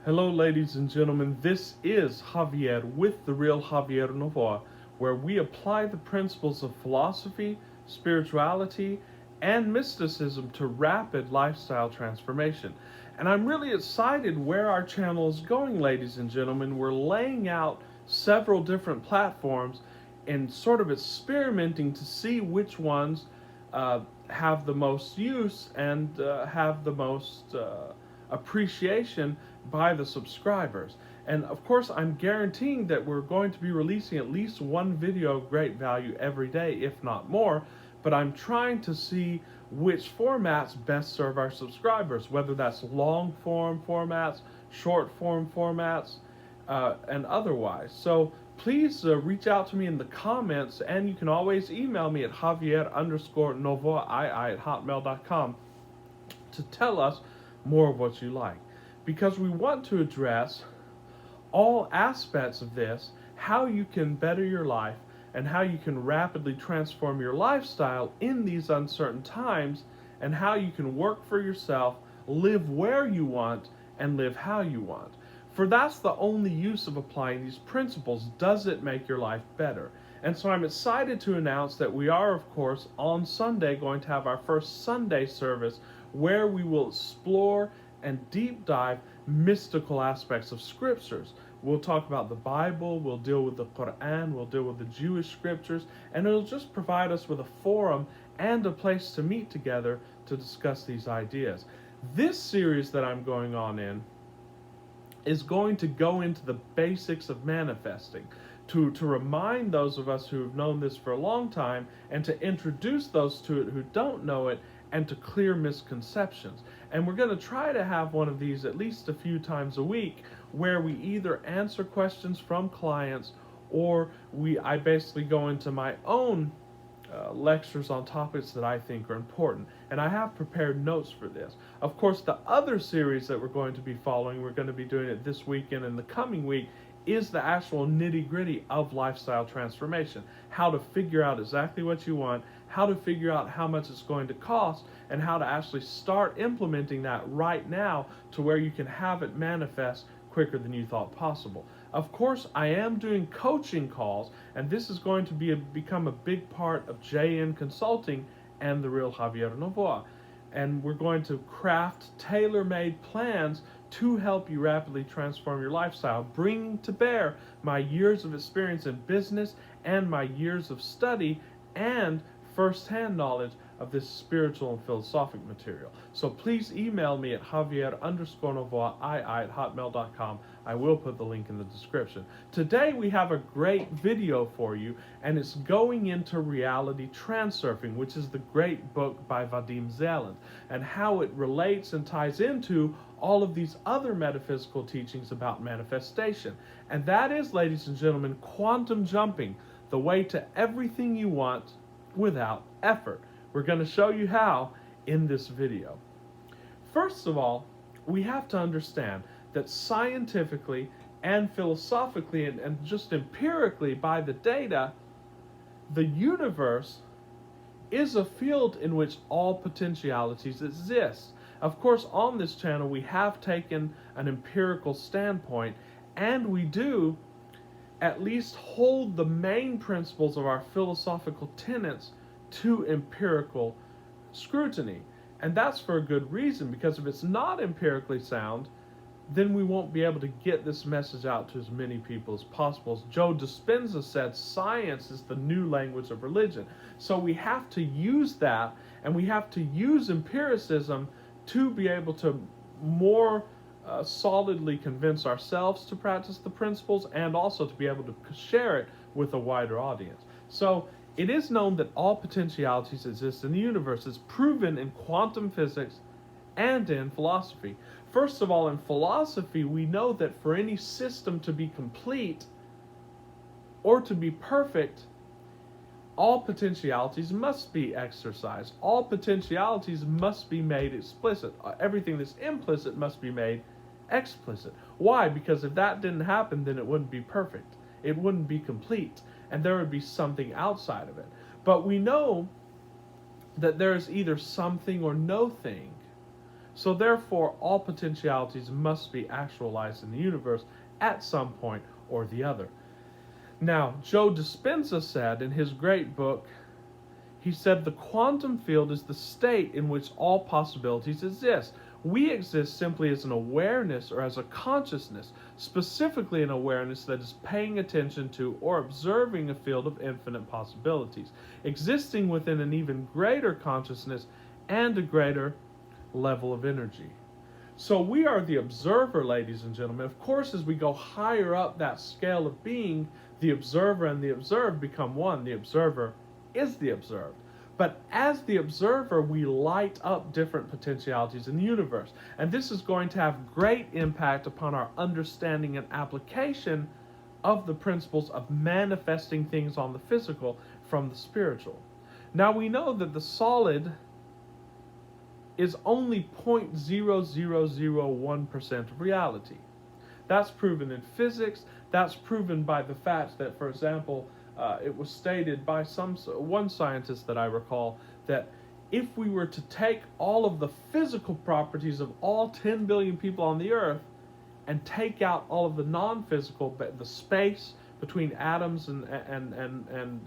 Hello, ladies and gentlemen. This is Javier with The Real Javier Novoa, where we apply the principles of philosophy, spirituality, and mysticism to rapid lifestyle transformation. And I'm really excited where our channel is going, ladies and gentlemen. We're laying out several different platforms and sort of experimenting to see which ones have the most use and have the most appreciation by the subscribers. And of course, I'm guaranteeing that we're going to be releasing at least one video of great value every day, if not more. But I'm trying to see which formats best serve our subscribers, whether that's long form formats, short form formats, and otherwise. So please reach out to me in the comments, and you can always email me at javier_novoa@hotmail.com to tell us more of what you like. Because we want to address all aspects of this, how you can better your life and how you can rapidly transform your lifestyle in these uncertain times, and how you can work for yourself, live where you want, and live how you want. For that's the only use of applying these principles. Does it make your life better? And so I'm excited to announce that we are, of course, on Sunday going to have our first Sunday service where we will explore and deep dive mystical aspects of scriptures. We'll talk about the Bible, we'll deal with the Quran, we'll deal with the Jewish scriptures, and it'll just provide us with a forum and a place to meet together to discuss these ideas. This series that I'm going on in is going to go into the basics of manifesting, to remind those of us who have known this for a long time, and to introduce those to it who don't know it, and to clear misconceptions. And we're going to try to have one of these at least a few times a week, where we either answer questions from clients, or I basically go into my own lectures on topics that I think are important. And I have prepared notes for this. Of course, the other series that we're going to be following, we're going to be doing it this weekend and the coming week, is the actual nitty-gritty of lifestyle transformation. How to figure out exactly what you want, how to figure out how much it's going to cost, and how to actually start implementing that right now to where you can have it manifest quicker than you thought possible. Of course, I am doing coaching calls, and this is going to become a big part of JN Consulting and The Real Javier Novoa. And we're going to craft tailor-made plans to help you rapidly transform your lifestyle, bringing to bear my years of experience in business and my years of study and first-hand knowledge of this spiritual and philosophic material. So please email me at javier_novoa@hotmail.com. I will put the link in the description. Today we have a great video for you, and it's going into reality transurfing, which is the great book by Vadim Zeland, and how it relates and ties into all of these other metaphysical teachings about manifestation. And that is, ladies and gentlemen, quantum jumping, the way to everything you want without effort. We're going to show you how in this video. First of all, we have to understand that scientifically and philosophically and just empirically by the data, the universe is a field in which all potentialities exist. Of course, on this channel, we have taken an empirical standpoint, and we do at least hold the main principles of our philosophical tenets to empirical scrutiny. And that's for a good reason, because if it's not empirically sound, then we won't be able to get this message out to as many people as possible. As Joe Dispenza said, science is the new language of religion. So we have to use that, and we have to use empiricism to be able to more solidly convince ourselves to practice the principles, and also to be able to share it with a wider audience. So it is known that all potentialities exist in the universe. It's proven in quantum physics and in philosophy. First of all, in philosophy, we know that for any system to be complete or to be perfect, all potentialities must be exercised. All potentialities must be made explicit. Everything that's implicit must be made explicit. Why? Because if that didn't happen, then it wouldn't be perfect. It wouldn't be complete, and there would be something outside of it. But we know that there is either something or no thing. So therefore, all potentialities must be actualized in the universe at some point or the other. Now, Joe Dispenza said in his great book, he said the quantum field is the state in which all possibilities exist. We exist simply as an awareness or as a consciousness, specifically an awareness that is paying attention to or observing a field of infinite possibilities, existing within an even greater consciousness and a greater level of energy. So we are the observer, ladies and gentlemen. Of course, as we go higher up that scale of being, the observer and the observed become one. The observer is the observed. But as the observer, we light up different potentialities in the universe. And this is going to have great impact upon our understanding and application of the principles of manifesting things on the physical from the spiritual. Now we know that the solid is only 0.0001% of reality. That's proven in physics. That's proven by the fact that, for example, it was stated by one scientist that I recall that if we were to take all of the physical properties of all 10 billion people on the earth and take out all of the non-physical, the space between atoms and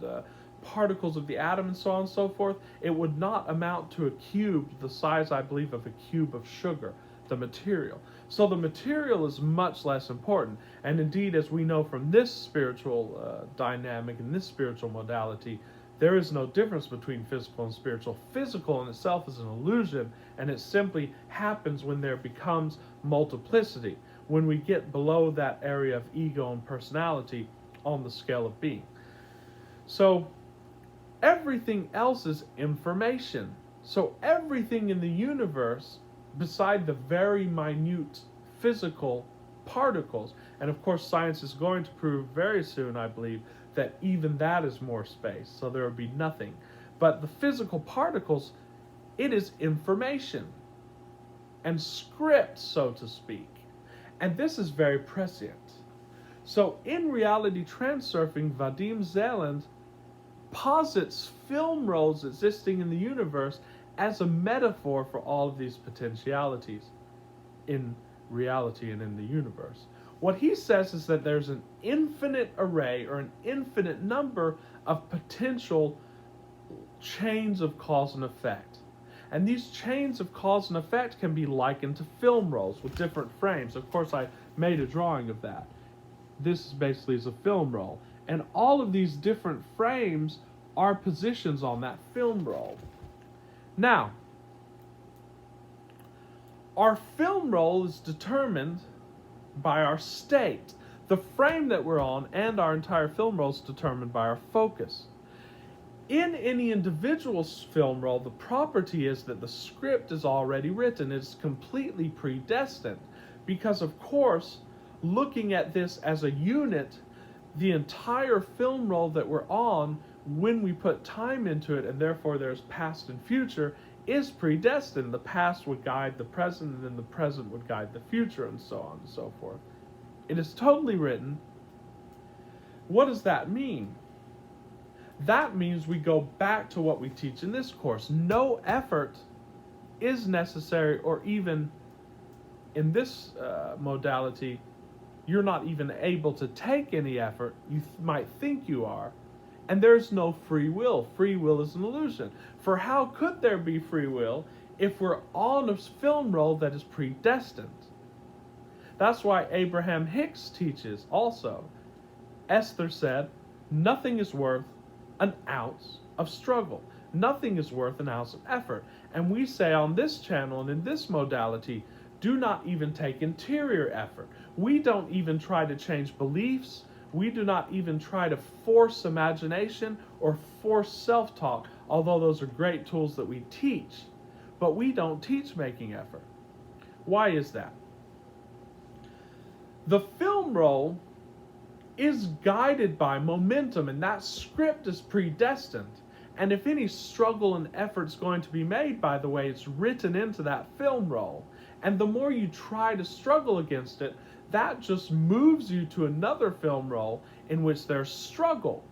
particles of the atom and so on and so forth, it would not amount to a cube the size, I believe, of a cube of sugar, the material. So the material is much less important. And indeed, as we know from this spiritual dynamic and this spiritual modality, there is no difference between physical and spiritual. Physical in itself is an illusion, and it simply happens when there becomes multiplicity, when we get below that area of ego and personality on the scale of being. So everything else is information. So everything in the universe, beside the very minute physical particles, and of course science is going to prove very soon, I believe, that even that is more space, so there would be nothing. But the physical particles, it is information and script, so to speak. And this is very prescient. So in reality transurfing, Vadim Zeland posits film rolls existing in the universe as a metaphor for all of these potentialities in reality and in the universe. What he says is that there's an infinite array or an infinite number of potential chains of cause and effect. And these chains of cause and effect can be likened to film rolls with different frames. Of course, I made a drawing of that. This basically is a film roll. And all of these different frames are positions on that film roll. Now, our film roll is determined by our state. The frame that we're on and our entire film roll is determined by our focus. In any individual's film roll, the property is that the script is already written. It's completely predestined. Because, of course, looking at this as a unit, the entire film roll that we're on, when we put time into it, and therefore there's past and future, is predestined. The past would guide the present, and then the present would guide the future, and so on and so forth. It is totally written. What does that mean? That means we go back to what we teach in this course. No effort is necessary, or even in this modality, you're not even able to take any effort. You might think you are. And there's no free will. Free will is an illusion. For how could there be free will if we're on a film roll that is predestined? That's why Abraham Hicks teaches also. Esther said, nothing is worth an ounce of struggle. Nothing is worth an ounce of effort. And we say on this channel and in this modality, do not even take interior effort. We don't even try to change beliefs. We do not even try to force imagination or force self-talk, although those are great tools that we teach. But we don't teach making effort. Why is that? The film roll is guided by momentum, and that script is predestined. And if any struggle and effort is going to be made, by the way, it's written into that film roll. And the more you try to struggle against it, that just moves you to another film roll in which there's struggle.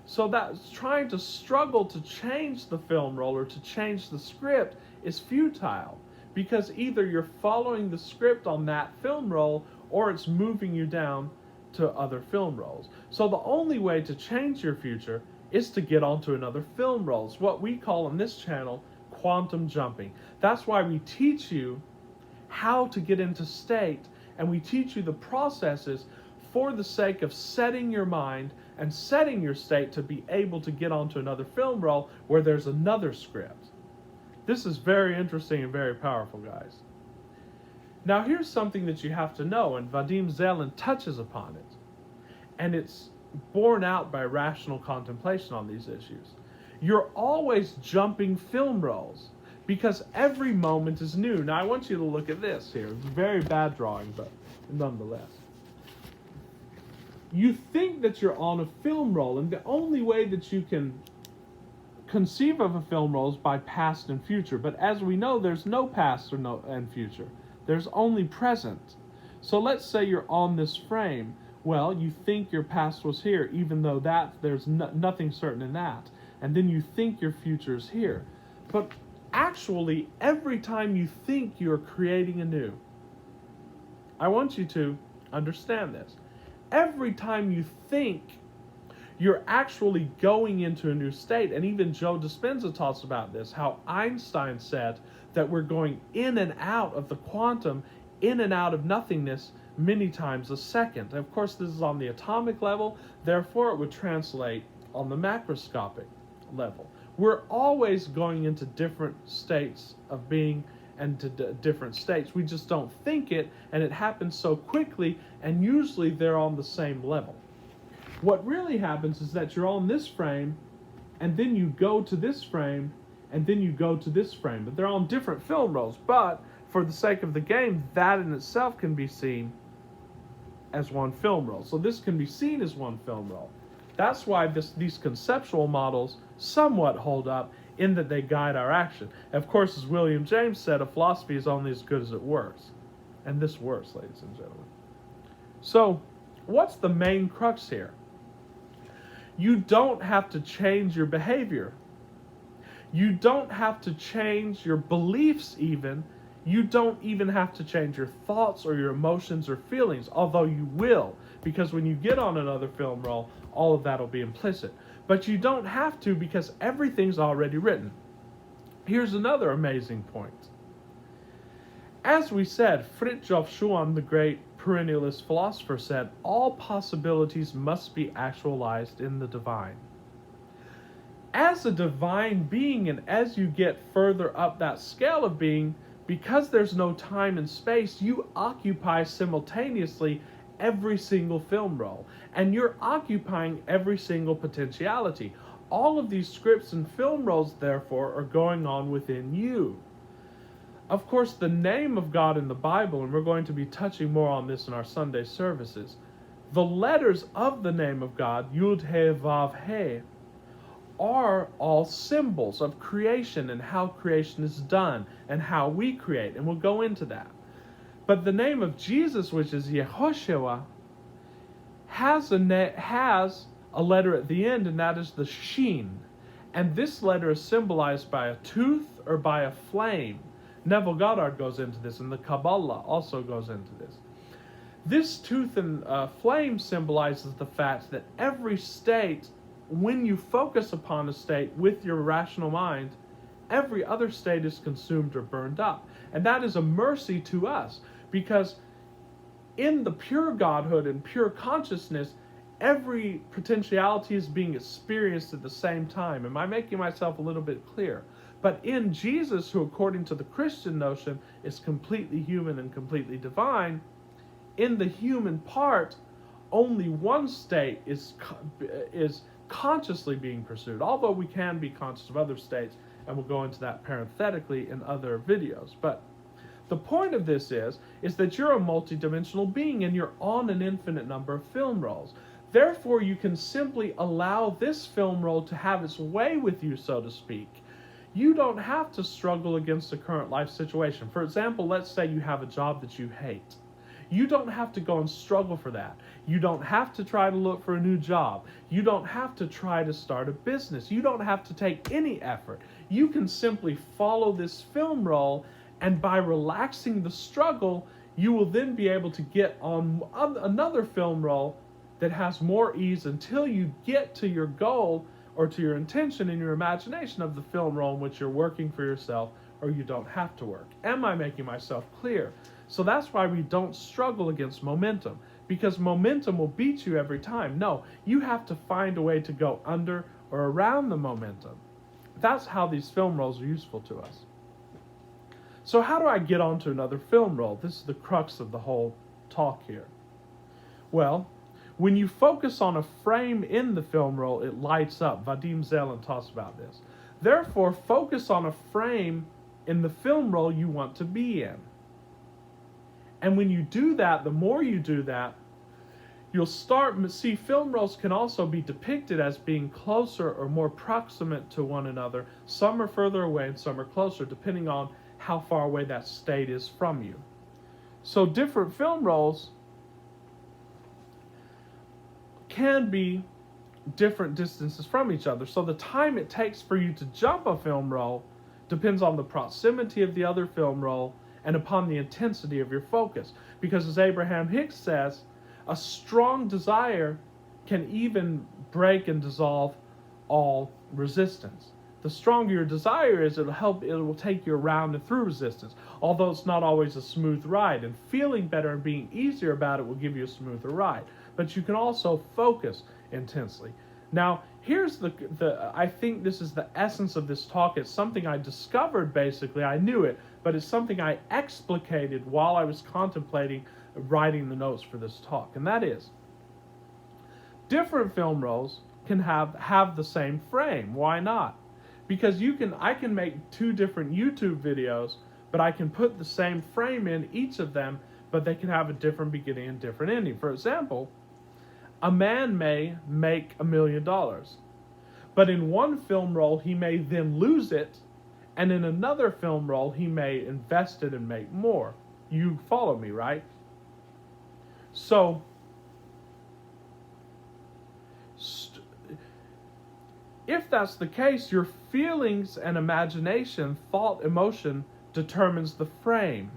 So that trying to struggle to change the film roll or to change the script is futile, because either you're following the script on that film roll or it's moving you down to other film rolls. So the only way to change your future is to get onto another film roll. It's what we call on this channel quantum jumping. That's why we teach you how to get into state, and we teach you the processes for the sake of setting your mind and setting your state to be able to get onto another film roll where there's another script. This is very interesting and very powerful, guys. Now here's something that you have to know, and Vadim Zeland touches upon it, and it's borne out by rational contemplation on these issues. You're always jumping film rolls because every moment is new. Now I want you to look at this here. It's a very bad drawing, but nonetheless. You think that you're on a film roll, and the only way that you can conceive of a film roll is by past and future. But as we know, there's no past and future. There's only present. So let's say you're on this frame. Well, you think your past was here, even though there's nothing certain in that. And then you think your future is here. But actually, every time you think you're creating anew, I want you to understand this. Every time you think, you're actually going into a new state. And even Joe Dispenza talks about this, how Einstein said that we're going in and out of the quantum, in and out of nothingness many times a second. And of course, this is on the atomic level, therefore it would translate on the macroscopic level. We're always going into different states of being and to different states. We just don't think it, and it happens so quickly, and usually they're on the same level. What really happens is that you're on this frame, and then you go to this frame, and then you go to this frame. But they're on different film rolls. But for the sake of the game, that in itself can be seen as one film roll. So this can be seen as one film roll. That's why these conceptual models somewhat hold up in that they guide our action. And of course, as William James said, a philosophy is only as good as it works. And this works, ladies and gentlemen. So, what's the main crux here? You don't have to change your behavior. You don't have to change your beliefs even. You don't even have to change your thoughts or your emotions or feelings, although you will, because when you get on another film roll, all of that will be implicit. But you don't have to, because everything's already written. Here's another amazing point. As we said, Fritjof Schuon, the great perennialist philosopher, said, all possibilities must be actualized in the divine. As a divine being, and as you get further up that scale of being, because there's no time and space, you occupy simultaneously every single film roll, and you're occupying every single potentiality. All of these scripts and film rolls, therefore, are going on within you. Of course, the name of God in the Bible, and we're going to be touching more on this in our Sunday services, the letters of the name of God, Yud He Vav He, are all symbols of creation and how creation is done and how we create, and we'll go into that. But the name of Jesus, which is Yehoshua, has a letter at the end, and that is the Shin. And this letter is symbolized by a tooth or by a flame. Neville Goddard goes into this, and the Kabbalah also goes into this. This tooth and flame symbolizes the fact that every state, when you focus upon a state with your rational mind, every other state is consumed or burned up. And that is a mercy to us, because in the pure Godhood and pure consciousness, every potentiality is being experienced at the same time. Am I making myself a little bit clear? But in Jesus, who according to the Christian notion is completely human and completely divine, in the human part, only one state is consciously being pursued, although we can be conscious of other states, and we'll go into that parenthetically in other videos. But the point of this is that you're a multidimensional being, and you're on an infinite number of film rolls. Therefore, you can simply allow this film roll to have its way with you, so to speak. You don't have to struggle against the current life situation. For example, let's say you have a job that you hate. You don't have to go and struggle for that. You don't have to try to look for a new job. You don't have to try to start a business. You don't have to take any effort. You can simply follow this film roll And by relaxing the struggle, you will then be able to get on another film roll that has more ease until you get to your goal or to your intention in your imagination of the film roll in which you're working for yourself, or you don't have to work. Am I making myself clear? So that's why we don't struggle against momentum, because momentum will beat you every time. No, you have to find a way to go under or around the momentum. That's how these film rolls are useful to us. So how do I get onto another film roll? This is the crux of the whole talk here. Well, when you focus on a frame in the film roll, it lights up. Vadim Zeland talks about this. Therefore, focus on a frame in the film roll you want to be in. And when you do that, the more you do that, you'll start to see film rolls can also be depicted as being closer or more proximate to one another. Some are further away and some are closer, depending on how far away that state is from you. So different film rolls can be different distances from each other. So the time it takes for you to jump a film roll depends on the proximity of the other film roll and upon the intensity of your focus. Because as Abraham Hicks says, a strong desire can even break and dissolve all resistance. The stronger your desire is, it will take you around and through resistance. Although it's not always a smooth ride, and feeling better and being easier about it will give you a smoother ride. But you can also focus intensely. Now, here's I think this is the essence of this talk. It's something I discovered basically. I knew it, but it's something I explicated while I was contemplating writing the notes for this talk. And that is, different film rolls can have the same frame. Why not? Because I can make 2 different YouTube videos, but I can put the same frame in each of them, but they can have a different beginning and different ending. For example, a man may make $1 million, but in one film roll he may then lose it, and in another film roll he may invest it and make more. You follow me, right? So, if that's the case, your feelings and imagination, thought, emotion determines the frame.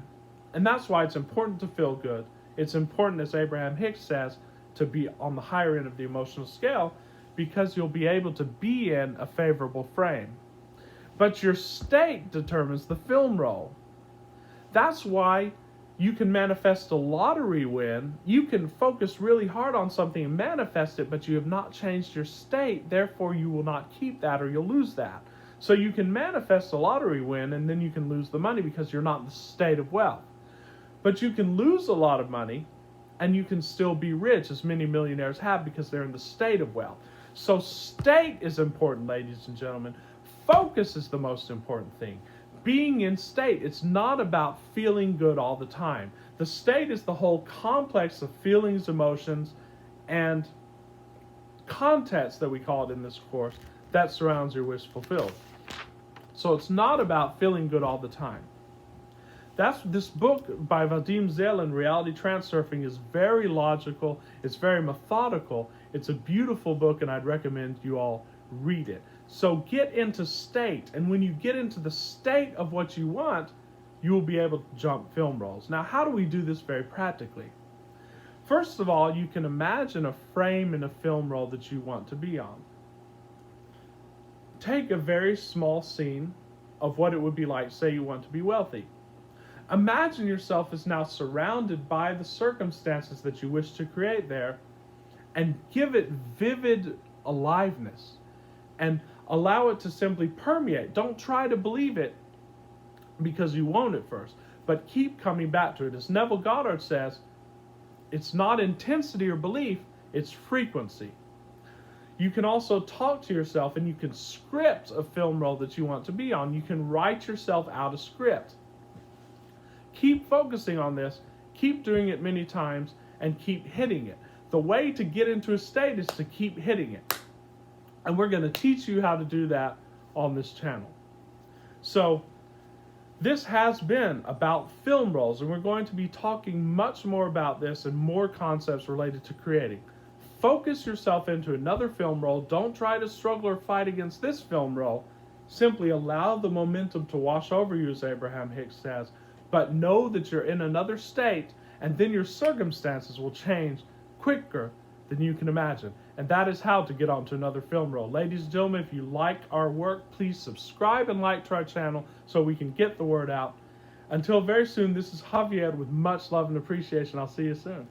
And that's why it's important to feel good. It's important, as Abraham Hicks says, to be on the higher end of the emotional scale, because you'll be able to be in a favorable frame. But your state determines the film roll. That's why you can manifest a lottery win. You can focus really hard on something and manifest it, but you have not changed your state. Therefore, you will not keep that, or you'll lose that. So you can manifest a lottery win, and then you can lose the money because you're not in the state of wealth. But you can lose a lot of money, and you can still be rich, as many millionaires have, because they're in the state of wealth. So state is important, ladies and gentlemen. Focus is the most important thing. Being in state, it's not about feeling good all the time. The state is the whole complex of feelings, emotions, and context that we call it in this course that surrounds your wish fulfilled. So it's not about feeling good all the time. This book by Vadim Zeland, Reality Transurfing, is very logical. It's very methodical. It's a beautiful book, and I'd recommend you all read it. So get into state, and when you get into the state of what you want, you will be able to jump film rolls. Now, how do we do this very practically? First of all, you can imagine a frame in a film roll that you want to be on. Take a very small scene of what it would be like, say you want to be wealthy. Imagine yourself as now surrounded by the circumstances that you wish to create there, and give it vivid aliveness, and allow it to simply permeate. Don't try to believe it, because you won't at first, but keep coming back to it. As Neville Goddard says, it's not intensity or belief, it's frequency. You can also talk to yourself, and you can script a film roll that you want to be on. You can write yourself out a script. Keep focusing on this, keep doing it many times, and keep hitting it. The way to get into a state is to keep hitting it. And we're going to teach you how to do that on this channel. So, this has been about film rolls, and we're going to be talking much more about this and more concepts related to creating. Focus yourself into another film roll. Don't try to struggle or fight against this film roll. Simply allow the momentum to wash over you, as Abraham Hicks says, but know that you're in another state, and then your circumstances will change quicker than you can imagine. And that is how to get onto another film role. Ladies and gentlemen, if you like our work, please subscribe and like to our channel so we can get the word out. Until very soon, this is Javier with much love and appreciation. I'll see you soon.